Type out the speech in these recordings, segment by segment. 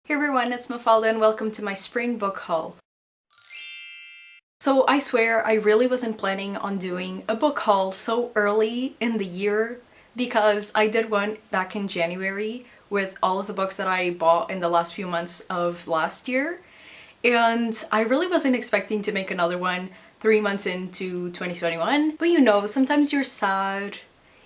Hey everyone, it's Mafalda and welcome to my spring book haul. So I swear I really wasn't planning on doing a book haul so early in the year because I did one back in January with all of the books that I bought in the last few months of last year, and I really wasn't expecting to make another one 3 months into 2021. But you know, sometimes you're sad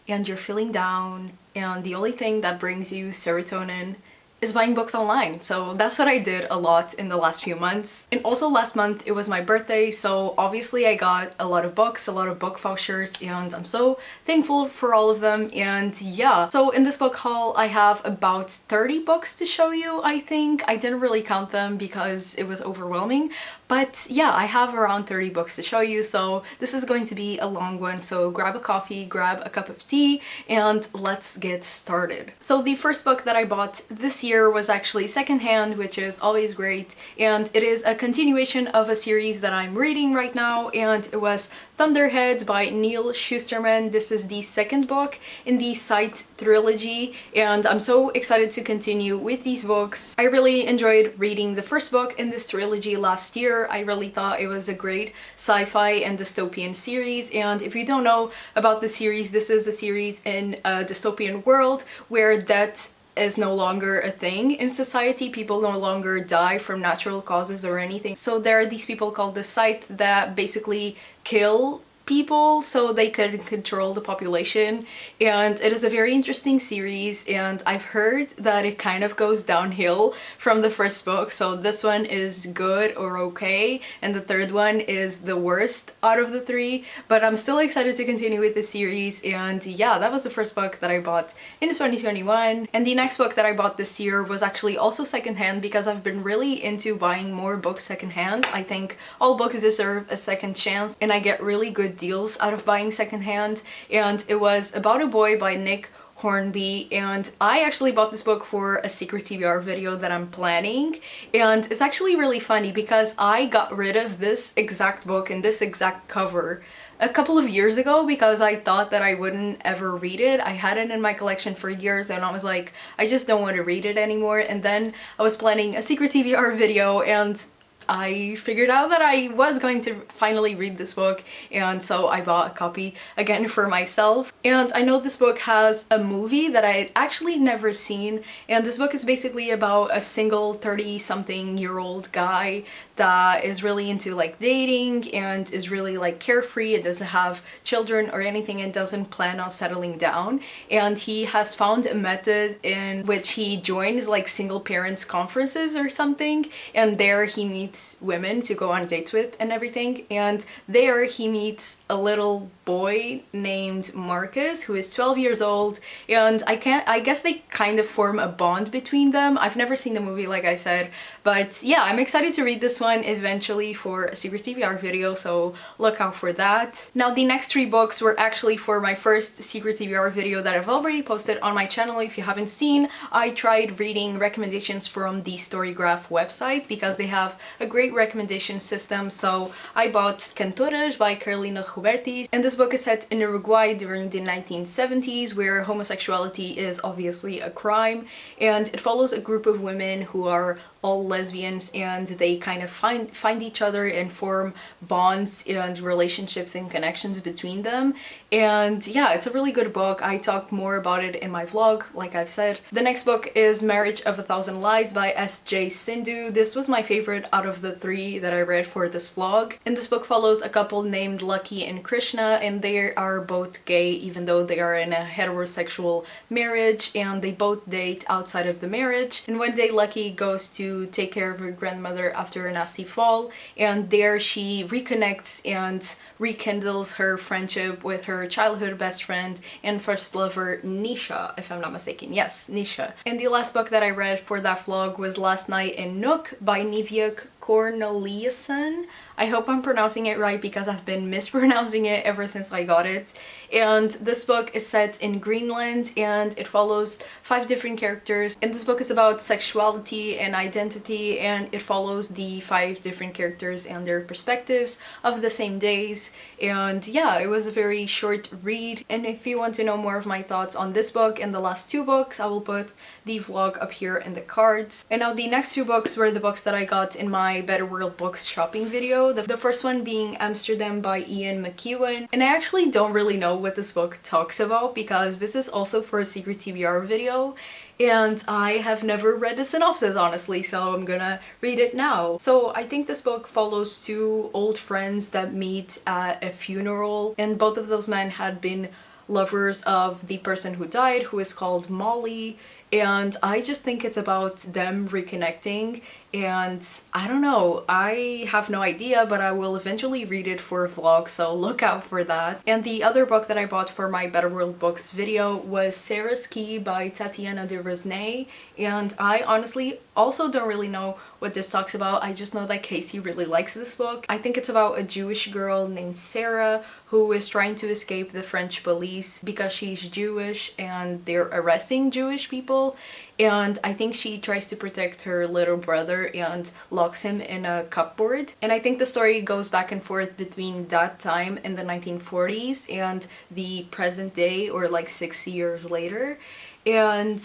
and you're feeling down and the only thing that brings you serotonin is buying books online. So that's what I did a lot in the last few months. And also last month it was my birthday, so obviously I got a lot of books, a lot of book vouchers, and I'm so thankful for all of them. And yeah, so in this book haul I have about 30 books to show you, I think. I didn't really count them because it was overwhelming, but yeah, I have around 30 books to show you, so this is going to be a long one. So grab a coffee, grab a cup of tea, and let's get started. So the first book that I bought this year was actually secondhand, which is always great, and it is a continuation of a series that I'm reading right now, and it was Thunderheads by Neil Shusterman. This is the second book in the Sight trilogy, and I'm so excited to continue with these books. I really enjoyed reading the first book in this trilogy last year. I really thought it was a great sci-fi and dystopian series, and if you don't know about the series, this is a series in a dystopian world where death is no longer a thing in society. People no longer die from natural causes or anything. So there are these people called the Scythe that basically kill people so they could control the population, and it is a very interesting series, and I've heard that it kind of goes downhill from the first book. So this one is good or okay, and the third one is the worst out of the three, but I'm still excited to continue with the series. And yeah, that was the first book that I bought in 2021. And the next book that I bought this year was actually also secondhand because I've been really into buying more books secondhand. I think all books deserve a second chance, and I get really good deals out of buying secondhand, and it was about a boy by Nick Hornby, and I actually bought this book for a secret TBR video that I'm planning. And it's actually really funny because I got rid of this exact book and this exact cover a couple of years ago because I thought that I wouldn't ever read it. I had it in my collection for years and I was like, I just don't want to read it anymore. And then I was planning a secret TBR video and I figured out that I was going to finally read this book, and so I bought a copy again for myself. And I know this book has a movie that I had actually never seen, and this book is basically about a single 30-something-year-old guy that is really into like dating and is really like carefree and doesn't have children or anything and doesn't plan on settling down. And he has found a method in which he joins like single parents conferences or something, and there he meets women to go on dates with and everything. And there he meets a little boy named Marcus who is 12 years old, and I guess they kind of form a bond between them. I've never seen the movie, like I said, but yeah, I'm excited to read this one eventually for a secret TBR video, so look out for that. Now the next three books were actually for my first secret TBR video that I've already posted on my channel. If you haven't seen, I tried reading recommendations from the Storygraph website because they have a great recommendation system. So I bought Cantores by Carolina Huberti, and this book is set in Uruguay during the 1970s, where homosexuality is obviously a crime, and it follows a group of women who are all lesbians, and they kind of find each other and form bonds and relationships and connections between them. And yeah, it's a really good book. I talked more about it in my vlog, like I've said. The next book is Marriage of a Thousand Lies by S.J. Sindhu. This was my favorite out of the three that I read for this vlog. And this book follows a couple named Lucky and Krishna, and they are both gay even though they are in a heterosexual marriage, and they both date outside of the marriage. And one day Lucky goes to take care of her grandmother after a nasty fall, and there she reconnects and rekindles her friendship with her childhood best friend and first lover Nisha, if I'm not mistaken. Yes, Nisha. And the last book that I read for that vlog was Last Night in Nook by Nivea Corneliuson. I hope I'm pronouncing it right because I've been mispronouncing it ever since I got it. And this book is set in Greenland and it follows 5 different characters. And this book is about sexuality and identity, and it follows the 5 different characters and their perspectives of the same days. And yeah, it was a very short read. And if you want to know more of my thoughts on this book and the last 2 books, I will put the vlog up here in the cards. And now the next 2 books were the books that I got in my Better World Books shopping video. The first one being Amsterdam by Ian McEwan. And I actually don't really know what this book talks about because this is also for a secret TBR video and I have never read the synopsis honestly, so I'm gonna read it now. So I think this book follows 2 old friends that meet at a funeral, and both of those men had been lovers of the person who died, who is called Molly, and I just think it's about them reconnecting. And I don't know, I have no idea, but I will eventually read it for a vlog, so look out for that. And the other book that I bought for my Better World Books video was Sarah's Key by Tatiana de Resnay, and I honestly also don't really know what this talks about. I just know that Casey really likes this book. I think it's about a Jewish girl named Sarah who is trying to escape the French police because she's Jewish and they're arresting Jewish people, and I think she tries to protect her little brother and locks him in a cupboard. And I think the story goes back and forth between that time in the 1940s and the present day, or like 60 years later. And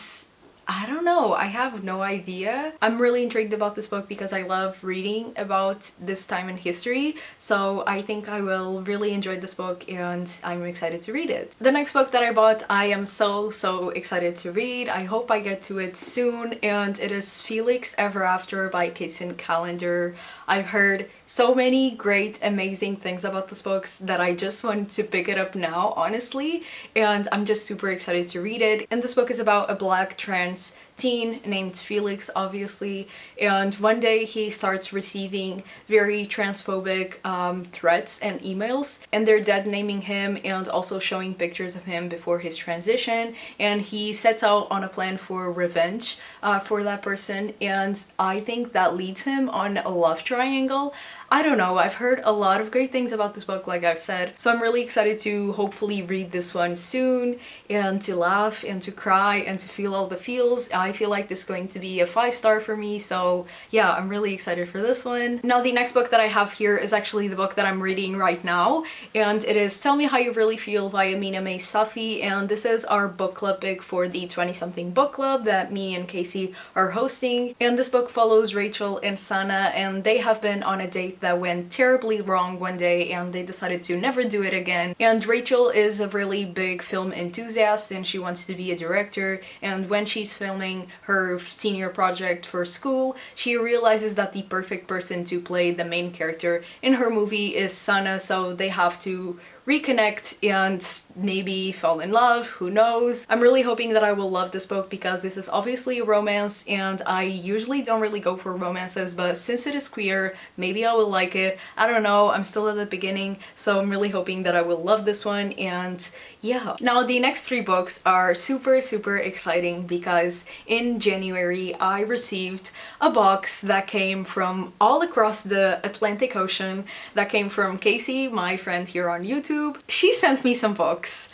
I don't know, I have no idea. I'm really intrigued about this book because I love reading about this time in history, so I think I will really enjoy this book and I'm excited to read it. The next book that I bought, I am so excited to read. I hope I get to it soon, and it is Felix Ever After by Kaitlyn Callender. I've heard so many great, amazing things about this book that I just want to pick it up now, honestly, and I'm just super excited to read it. And this book is about a black trans teen named Felix, obviously, and one day he starts receiving very transphobic threats and emails, and they're dead naming him and also showing pictures of him before his transition, and he sets out on a plan for revenge for that person, and I think that leads him on a love triangle. I don't know, I've heard a lot of great things about this book, like I've said, so I'm really excited to hopefully read this one soon and to laugh and to cry and to feel all the feels. I feel like this is going to be a 5-star for me, so yeah, I'm really excited for this one. Now the next book that I have here is actually the book that I'm reading right now, and it is Tell Me How You Really Feel by Amina May Safi, and this is our book club pick for the 20-something book club that me and Casey are hosting. And this book follows Rachel and Sana, and they have been on a date that went terribly wrong one day and they decided to never do it again. And Rachel is a really big film enthusiast and she wants to be a director, and when she's filming her senior project for school, she realizes that the perfect person to play the main character in her movie is Sana, so they have to reconnect and maybe fall in love, who knows. I'm really hoping that I will love this book because this is obviously a romance and I usually don't really go for romances, but since it is queer, maybe I will like it. I don't know, I'm still at the beginning, so I'm really hoping that I will love this one. And yeah. Now the next 3 books are super exciting because in January I received a box that came from all across the Atlantic Ocean, that came from Casey, my friend here on YouTube. She sent me some books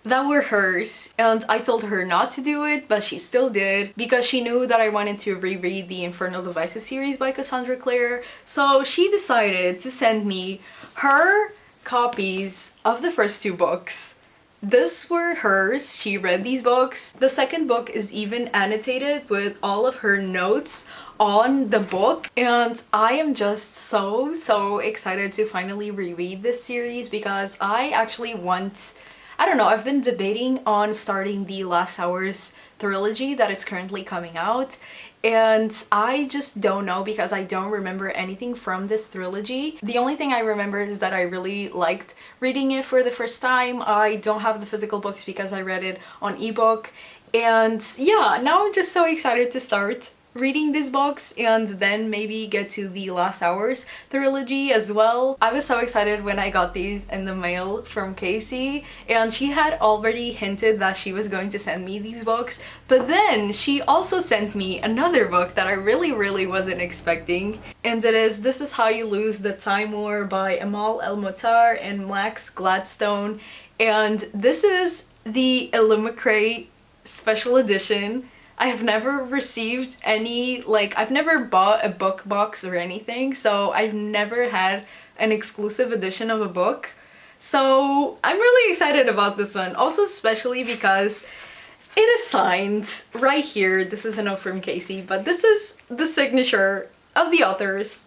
that were hers, and I told her not to do it, but she still did because she knew that I wanted to reread the Infernal Devices series by Cassandra Clare, so she decided to send me her copies of the first 2 books. These were hers, she read these books. The second book is even annotated with all of her notes on the book, and I am just so excited to finally reread this series because I actually want, I don't know, I've been debating on starting the Last Hours trilogy that is currently coming out, and I just don't know because I don't remember anything from this trilogy. The only thing I remember is that I really liked reading it for the first time. I don't have the physical books because I read it on ebook, and yeah, now I'm just so excited to start reading these books and then maybe get to the Last Hours trilogy as well. I was so excited when I got these in the mail from Casey, and she had already hinted that she was going to send me these books, but then she also sent me another book that I really wasn't expecting, and it is This Is How You Lose the Time War by Amal El-Motar and Max Gladstone, and this is the Illumicrate special edition. I have never received any, like, I've never bought a book box or anything, so I've never had an exclusive edition of a book. So I'm really excited about this one, also especially because it is signed right here. This is a note from Casey, but this is the signature of the authors.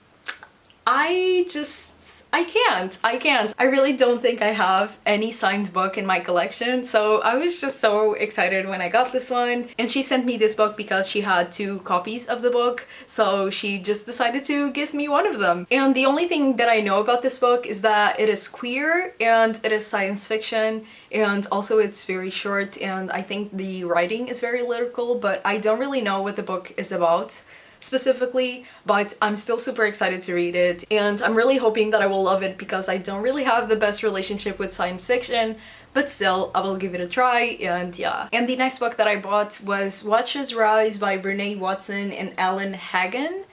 I can't. I really don't think I have any signed book in my collection, so I was just so excited when I got this one. And she sent me this book because she had 2 copies of the book, so she just decided to give me one of them. And the only thing that I know about this book is that it is queer and it is science fiction, and also it's very short, and I think the writing is very lyrical, but I don't really know what the book is about specifically, but I'm still super excited to read it, and I'm really hoping that I will love it because I don't really have the best relationship with science fiction, but still I will give it a try. And yeah. And the next book that I bought was Watch Us Rise by Brene Watson and Ellen Hagen?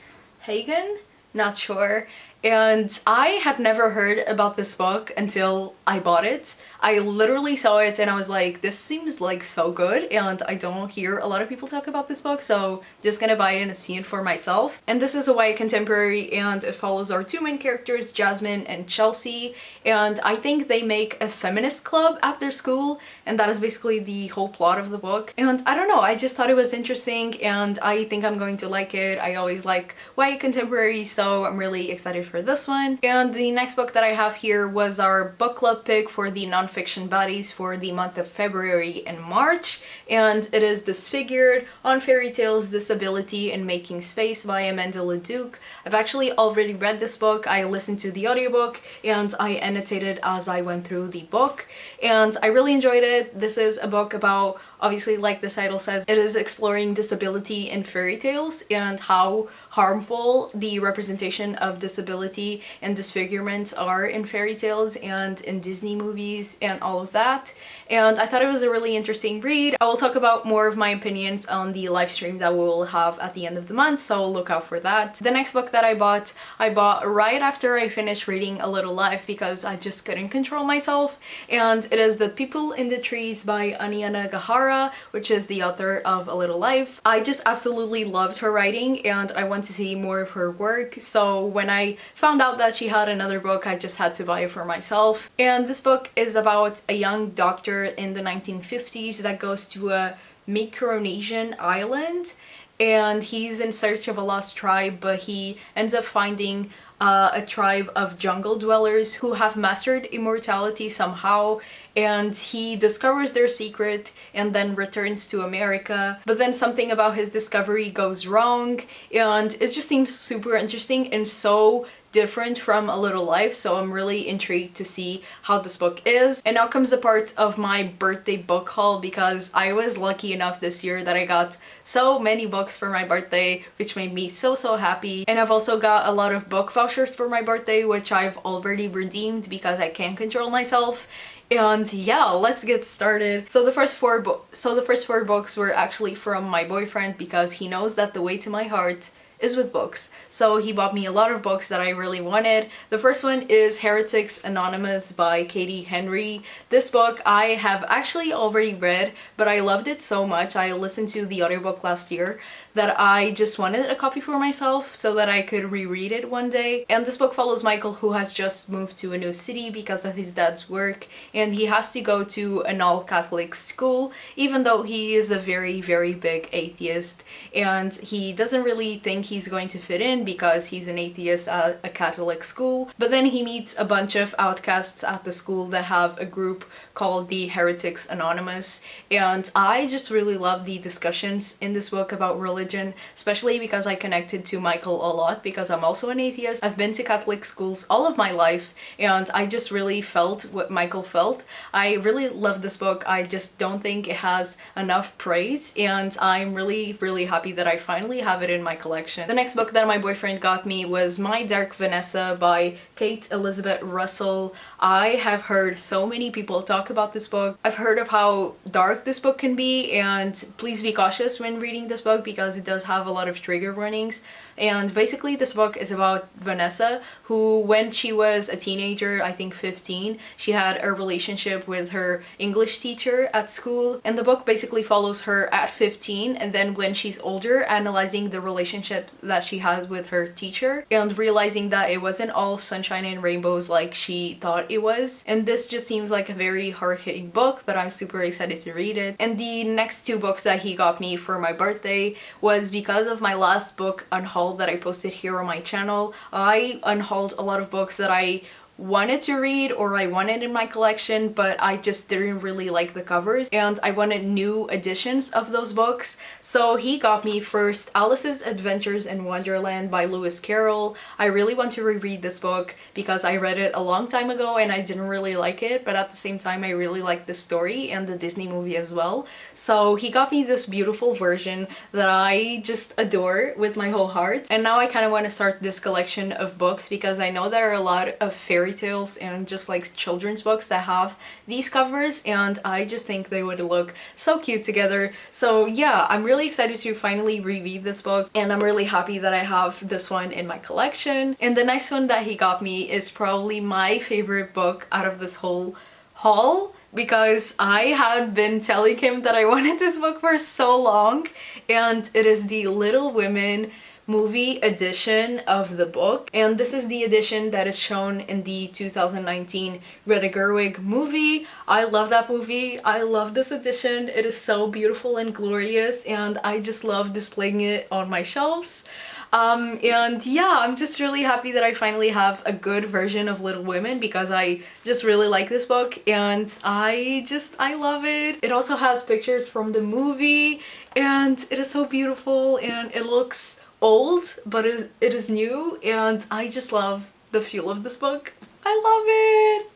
Not sure. And I had never heard about this book until I bought it. I literally saw it and I was like, this seems like so good, and I don't hear a lot of people talk about this book, so just gonna buy it and see it for myself. And this is a YA contemporary, and it follows our 2 main characters, Jasmine and Chelsea, and I think they make a feminist club at their school, and that is basically the whole plot of the book. And I don't know, I just thought it was interesting and I think I'm going to like it. I always like YA contemporary, so I'm really excited for this one. And the next book that I have here was our book club pick for the non-fiction buddies for the month of February and March, and it is Disfigured on Fairy Tales, Disability and Making Space by Amanda Leduc. I've actually already read this book. I listened to the audiobook and I annotated as I went through the book, and I really enjoyed it. This is a book about, obviously, like the title says, it is exploring disability in fairy tales and how harmful the representation of disability and disfigurement are in fairy tales and in Disney movies and all of that. And I thought it was a really interesting read. I will talk about more of my opinions on the live stream that we will have at the end of the month, so look out for that. The next book that I bought right after I finished reading A Little Life because I just couldn't control myself, and it is The People in the Trees by Anya Nagahara, which is the author of A Little Life. I just absolutely loved her writing and I want to see more of her work, so when I found out that she had another book, I just had to buy it for myself. And this book is about a young doctor in the 1950s that goes to a Micronesian island, and he's in search of a lost tribe, but he ends up finding a tribe of jungle dwellers who have mastered immortality somehow, and he discovers their secret and then returns to America. But then something about his discovery goes wrong, and it just seems super interesting and so different from A Little Life, so I'm really intrigued to see how this book is. And now comes the part of my birthday book haul, because I was lucky enough this year that I got so many books for my birthday, which made me so happy. And I've also got a lot of book vouchers for my birthday, which I've already redeemed because I can't control myself. And yeah, let's get started. So the first four books were actually from my boyfriend, because he knows that the way to my heart is with books. So he bought me a lot of books that I really wanted. The first one is Heretics Anonymous by Katie Henry. This book I have actually already read, but I loved it so much. I listened to the audiobook last year that I just wanted a copy for myself so that I could reread it one day. And this book follows Michael, who has just moved to a new city because of his dad's work, and he has to go to an all-Catholic school, even though he is a very big atheist, and he doesn't really think he's going to fit in because he's an atheist at a Catholic school. But then he meets a bunch of outcasts at the school that have a group called the Heretics Anonymous, and I just really love the discussions in this book about religion religion, especially because I connected to Michael a lot because I'm also an atheist. I've been to Catholic schools all of my life and I just really felt what Michael felt. I really love this book. I just don't think it has enough praise and I'm really happy that I finally have it in my collection. The next book that my boyfriend got me was My Dark Vanessa by Kate Elizabeth Russell. I have heard so many people talk about this book. I've heard of how dark this book can be, and please be cautious when reading this book because it does have a lot of trigger warnings. And basically this book is about Vanessa, who when she was a teenager, I think 15, she had a relationship with her English teacher at school. And the book basically follows her at 15 and then when she's older, analyzing the relationship that she had with her teacher and realizing that it wasn't all sunshine and rainbows like she thought it was. And this just seems like a very hard-hitting book, but I'm super excited to read it. And the next two books that he got me for my birthday was because of my last book unhaul that I posted here on my channel. I unhauled a lot of books that I wanted to read or I wanted in my collection, but I just didn't really like the covers and I wanted new editions of those books. So he got me first Alice's Adventures in Wonderland by Lewis Carroll. I really want to reread this book because I read it a long time ago and I didn't really like it, but at the same time I really like the story and the Disney movie as well. So he got me this beautiful version that I just adore with my whole heart. And now I kind of want to start this collection of books because I know there are a lot of fairy tales and just like children's books that have these covers and I just think they would look so cute together. So yeah, I'm really excited to finally reread this book and I'm really happy that I have this one in my collection. And the next one that he got me is probably my favorite book out of this whole haul because I had been telling him that I wanted this book for so long, and it is the Little Women movie edition of the book, and this is the edition that is shown in the 2019 Greta Gerwig movie. I love that movie. I love this edition. It is so beautiful and glorious and I just love displaying it on my shelves. And yeah, I'm just really happy that I finally have a good version of Little Women because I just really like this book and I love it. It also has pictures from the movie and it is so beautiful and it looks old, but it is new and I just love the feel of this book. I love it!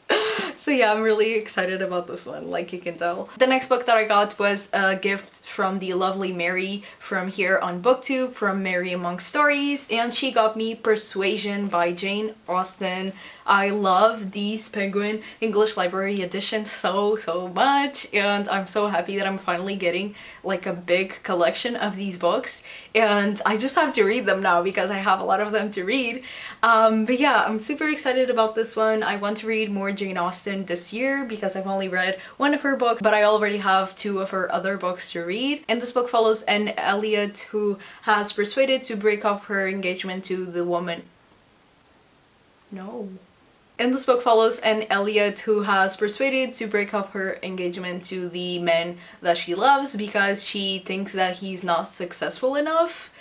So yeah, I'm really excited about this one, like you can tell. The next book that I got was a gift from the lovely Mary from here on BookTube, from Mary Among Stories, and she got me Persuasion by Jane Austen. I love these Penguin English Library edition so much and I'm so happy that I'm finally getting like a big collection of these books and I just have to read them now because I have a lot of them to read. But yeah, I'm super excited about this one. I want to read more Jane Austen this year because I've only read one of her books, but I already have two of her other books to read. And this book follows Anne Elliot, who has persuaded to break off her engagement to the woman. No. And this book follows Anne Elliot, who has persuaded to break off her engagement to the man that she loves because she thinks that he's not successful enough.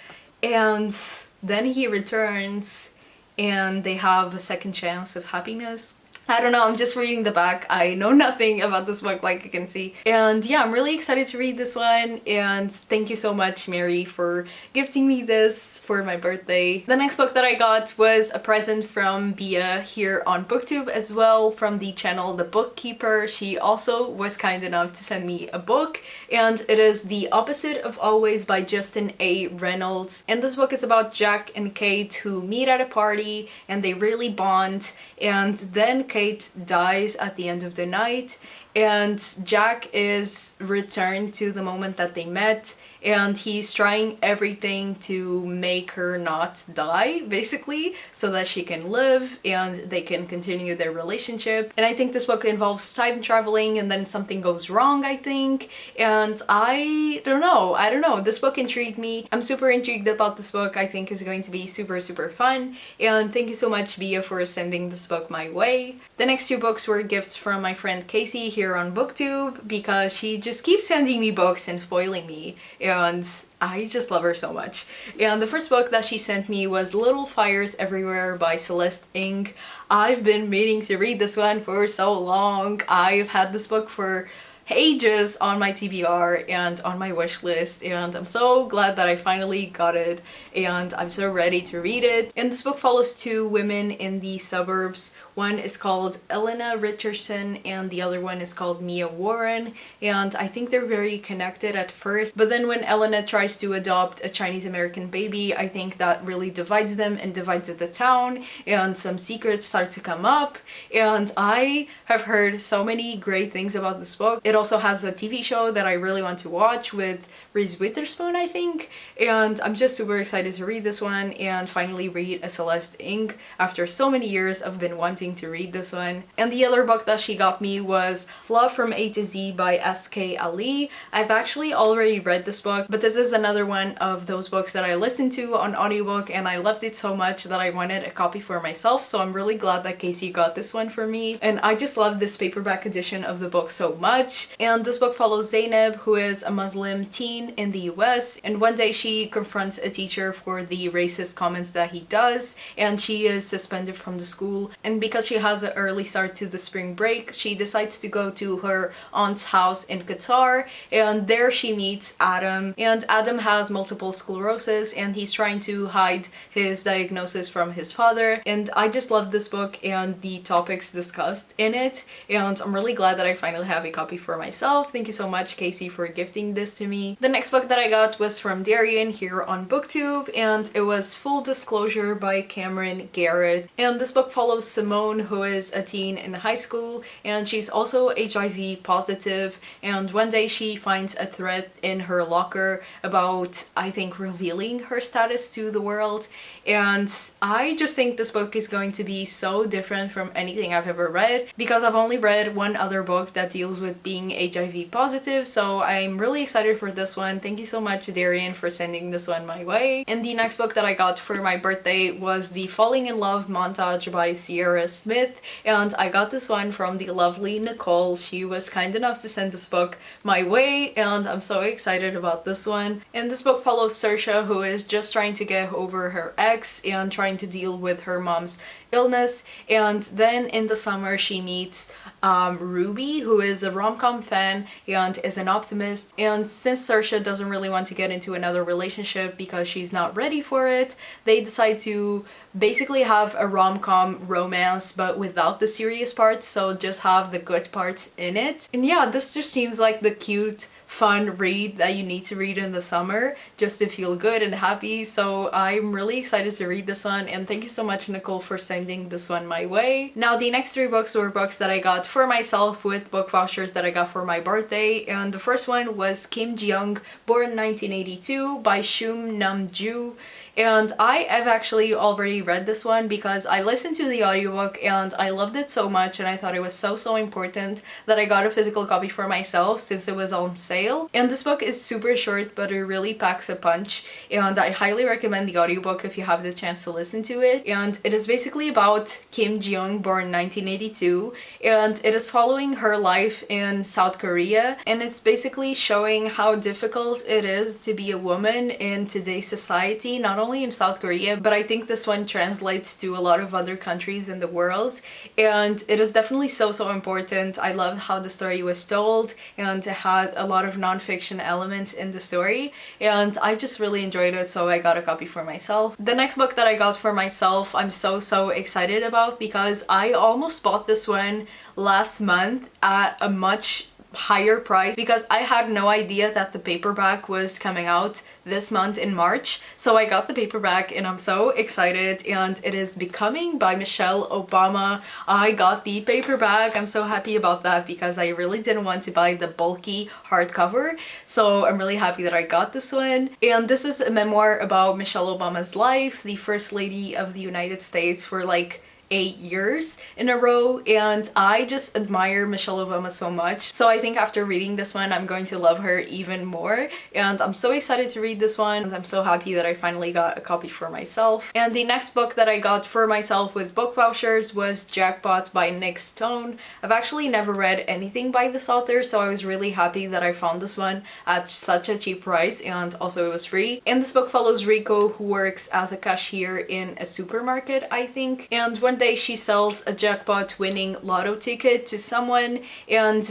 And then he returns and they have a second chance of happiness. I don't know, I'm just reading the back. I know nothing about this book, like you can see. And yeah, I'm really excited to read this one and thank you so much, Mary, for gifting me this for my birthday. The next book that I got was a present from Bia here on BookTube as well, from the channel The Bookkeeper. She also was kind enough to send me a book and it is The Opposite of Always by Justin A. Reynolds. And this book is about Jack and Kate who meet at a party and they really bond, and then Kate dies at the end of the night and Jack is returned to the moment that they met and he's trying everything to make her not die, basically, so that she can live and they can continue their relationship. And I think this book involves time traveling and then something goes wrong, I think, and I don't know, this book intrigued me. I'm super intrigued about this book. I think it's going to be super fun, and thank you so much, Bia, for sending this book my way. The next two books were gifts from my friend Casey here on BookTube because she just keeps sending me books and spoiling me, and I just love her so much. And the first book that she sent me was Little Fires Everywhere by Celeste Ng. I've been meaning to read this one for so long. I've had this book for ages on my TBR and on my wish list, and I'm so glad that I finally got it and I'm so ready to read it. And this book follows two women in the suburbs. One is called Elena Richardson and the other one is called Mia Warren, and I think they're very connected at first, but then when Elena tries to adopt a Chinese American baby, I think that really divides them and divides the town, and some secrets start to come up. And I have heard so many great things about this book. It also has a TV show that I really want to watch with Reese Witherspoon, I think, and I'm just super excited to read this one and finally read A Celeste Ink after so many years of been wanting to read this one. And the other book that she got me was Love from A to Z by S.K. Ali. I've actually already read this book, but this is another one of those books that I listened to on audiobook and I loved it so much that I wanted a copy for myself, so I'm really glad that Casey got this one for me. And I just love this paperback edition of the book so much. And this book follows Zainab, who is a Muslim teen in the US, and one day she confronts a teacher for the racist comments that he does, and she is suspended from the school. And because she has an early start to the spring break, she decides to go to her aunt's house in Qatar, and there she meets Adam. And Adam has multiple sclerosis and he's trying to hide his diagnosis from his father. And I just love this book and the topics discussed in it, and I'm really glad that I finally have a copy for myself. Thank you so much, Casey, for gifting this to me. The next book that I got was from Darian here on BookTube, and it was Full Disclosure by Cameron Garrett. And this book follows Simone, who is a teen in high school, and she's also HIV positive, and one day she finds a threat in her locker about, I think, revealing her status to the world. And I just think this book is going to be so different from anything I've ever read, because I've only read one other book that deals with being HIV positive, so I'm really excited for this one. Thank you so much, Darian, for sending this one my way. And the next book that I got for my birthday was the Falling in Love Montage by Sierra Smith, and I got this one from the lovely Nicole. She was kind enough to send this book my way, and I'm so excited about this one. And this book follows Saoirse, who is just trying to get over her ex and trying to deal with her mom's illness, and then in the summer she meets Ruby, who is a rom-com fan and is an optimist. And since Saoirse doesn't really want to get into another relationship because she's not ready for it, they decide to basically have a rom-com romance but without the serious parts, so just have the good parts in it. And yeah, this just seems like the cute, fun read that you need to read in the summer just to feel good and happy. So I'm really excited to read this one, and thank you so much, Nicole, for sending this one my way. Now the next three books were books that I got for myself with book vouchers that I got for my birthday, and the first one was Kim Jing Born 1982 by Shum Nam Ju. And I have actually already read this one because I listened to the audiobook and I loved it so much, and I thought it was so important that I got a physical copy for myself since it was on sale. And this book is super short, but it really packs a punch, and I highly recommend the audiobook if you have the chance to listen to it. And it is basically about Kim Jing Born 1982, and it is following her life in South Korea, and it's basically showing how difficult it is to be a woman in today's society, not only in South Korea, but I think this one translates to a lot of other countries in the world, and it is definitely so important. I love how the story was told, and it had a lot of non-fiction elements in the story, and I just really enjoyed it, so I got a copy for myself. The next book that I got for myself I'm so excited about because I almost bought this one last month at a much higher price because I had no idea that the paperback was coming out this month in March. So I got the paperback and I'm so excited, and it is Becoming by Michelle Obama. I got the paperback. I'm so happy about that because I really didn't want to buy the bulky hardcover, so I'm really happy that I got this one. And this is a memoir about Michelle Obama's life, the First Lady of the United States for like 8 years in a row, and I just admire Michelle Obama so much. So I think after reading this one I'm going to love her even more, and I'm so excited to read this one, and I'm so happy that I finally got a copy for myself. And the next book that I got for myself with book vouchers was Jackpot by Nick Stone. I've actually never read anything by this author, so I was really happy that I found this one at such a cheap price, and also it was free. And this book follows Rico, who works as a cashier in a supermarket, I think, and one day she sells a jackpot winning lotto ticket to someone, and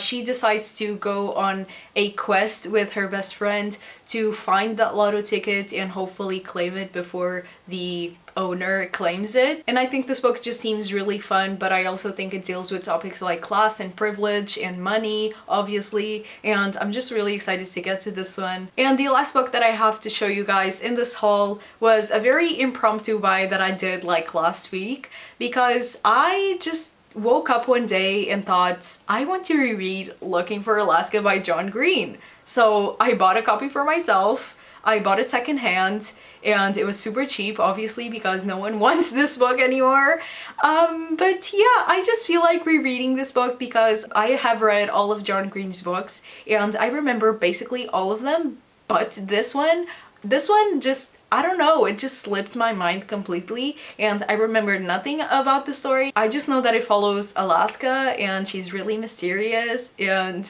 she decides to go on a quest with her best friend to find that lotto ticket and hopefully claim it before the owner claims it. And I think this book just seems really fun, but I also think it deals with topics like class and privilege and money, obviously, and I'm just really excited to get to this one. And the last book that I have to show you guys in this haul was a very impromptu buy that I did like last week, because I just woke up one day and thought, I want to reread Looking for Alaska by John Green. So I bought a copy for myself. I bought it secondhand, and it was super cheap, obviously, because no one wants this book anymore. But yeah, I just feel like rereading this book because I have read all of John Green's books and I remember basically all of them, but this one just, I don't know, it just slipped my mind completely and I remembered nothing about the story. I just know that it follows Alaska and she's really mysterious, and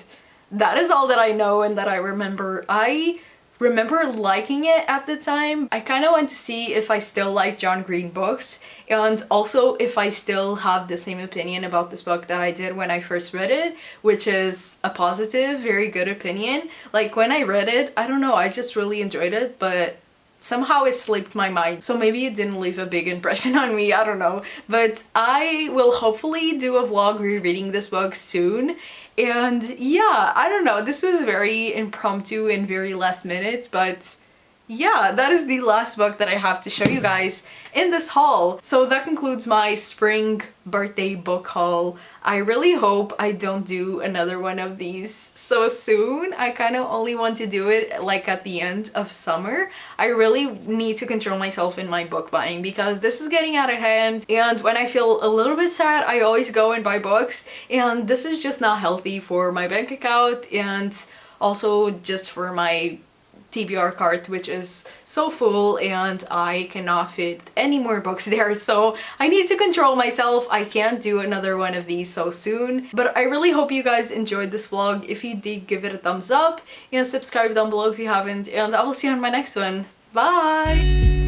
that is all that I know and that I remember. I remember liking it at the time. I kind of went to see if I still like John Green books and also if I still have the same opinion about this book that I did when I first read it, which is a positive, very good opinion. Like when I read it, I don't know, I just really enjoyed it, but somehow it slipped my mind, so maybe it didn't leave a big impression on me, I don't know. But I will hopefully do a vlog rereading this book soon. And yeah, I don't know, this was very impromptu and very last minute, but yeah, that is the last book that I have to show you guys in this haul. So that concludes my spring birthday book haul. I really hope I don't do another one of these so soon. I kind of only want to do it like at the end of summer. I really need to control myself in my book buying because this is getting out of hand, and when I feel a little bit sad, I always go and buy books, and this is just not healthy for my bank account and also just for my TBR cart, which is so full and I cannot fit any more books there, so I need to control myself. I can't do another one of these so soon. But I really hope you guys enjoyed this vlog. If you did, give it a thumbs up and subscribe down below if you haven't, and I will see you on my next one. Bye!